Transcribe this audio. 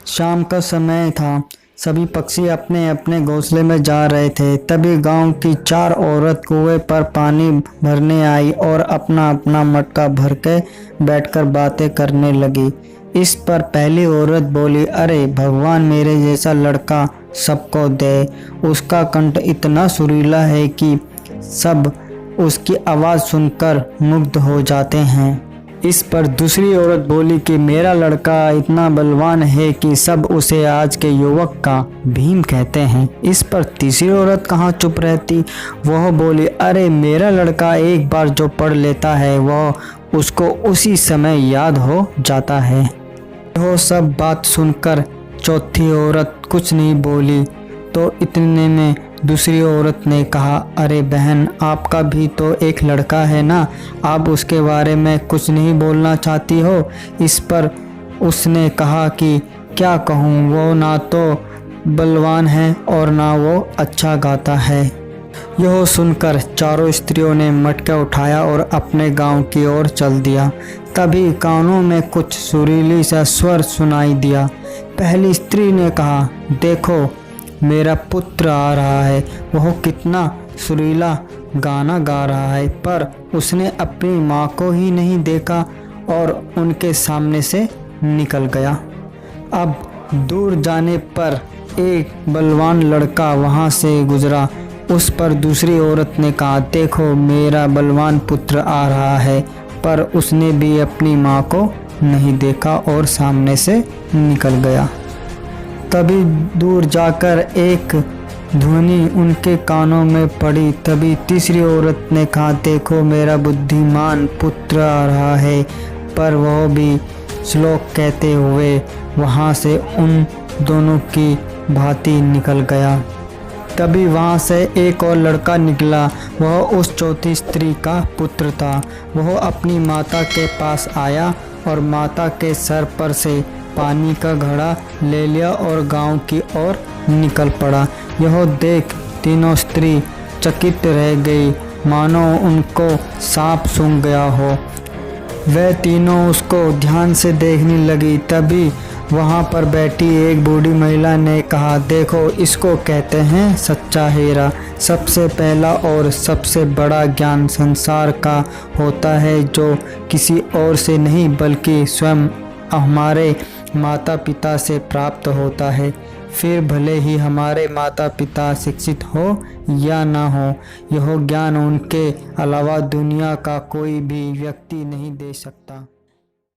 शाम का समय था। सभी पक्षी अपने अपने घोंसले में जा रहे थे। तभी गांव की 4 औरत कुएं पर पानी भरने आई और अपना अपना मटका भर के बैठकर बातें करने लगी। इस पर पहली औरत बोली, अरे भगवान मेरे जैसा लड़का सबको दे। उसका कंठ इतना सुरीला है कि सब उसकी आवाज़ सुनकर मुग्ध हो जाते हैं। इस पर दूसरी औरत बोली कि मेरा लड़का इतना बलवान है कि सब उसे आज के युवक का भीम कहते हैं। इस पर तीसरी औरत कहाँ चुप रहती, वह बोली, अरे मेरा लड़का एक बार जो पढ़ लेता है वह उसको उसी समय याद हो जाता है। यह सब बात सुनकर चौथी औरत कुछ नहीं बोली। तो इतने में दूसरी औरत ने कहा, अरे बहन, आपका भी तो एक लड़का है ना, आप उसके बारे में कुछ नहीं बोलना चाहती हो। इस पर उसने कहा कि क्या कहूँ, वो ना तो बलवान है और ना वो अच्छा गाता है। यह सुनकर चारों स्त्रियों ने मटका उठाया और अपने गांव की ओर चल दिया। तभी कानों में कुछ सुरीली सा स्वर सुनाई दिया। पहली स्त्री ने कहा, देखो मेरा पुत्र आ रहा है, वह कितना सुरीला गाना गा रहा है। पर उसने अपनी माँ को ही नहीं देखा और उनके सामने से निकल गया। अब दूर जाने पर एक बलवान लड़का वहाँ से गुजरा। उस पर दूसरी औरत ने कहा, देखो मेरा बलवान पुत्र आ रहा है। पर उसने भी अपनी माँ को नहीं देखा और सामने से निकल गया। तभी दूर जाकर एक ध्वनि उनके कानों में पड़ी। तभी तीसरी औरत ने कहा, देखो मेरा बुद्धिमान पुत्र आ रहा है। पर वह भी श्लोक कहते हुए वहाँ से उन दोनों की भांति निकल गया। तभी वहाँ से एक और लड़का निकला। वह उस चौथी स्त्री का पुत्र था। वह अपनी माता के पास आया और माता के सर पर से पानी का घड़ा ले लिया और गांव की ओर निकल पड़ा। यह देख तीनों स्त्री चकित रह गई, मानो उनको सांप सूंघ गया हो। वह तीनों उसको ध्यान से देखने लगी। तभी वहाँ पर बैठी एक बूढ़ी महिला ने कहा, देखो इसको कहते हैं सच्चा हीरा। सबसे पहला और सबसे बड़ा ज्ञान संसार का होता है, जो किसी और से नहीं बल्कि स्वयं हमारे माता पिता से प्राप्त होता है। फिर भले ही हमारे माता पिता शिक्षित हो या ना हो, यह ज्ञान उनके अलावा दुनिया का कोई भी व्यक्ति नहीं दे सकता।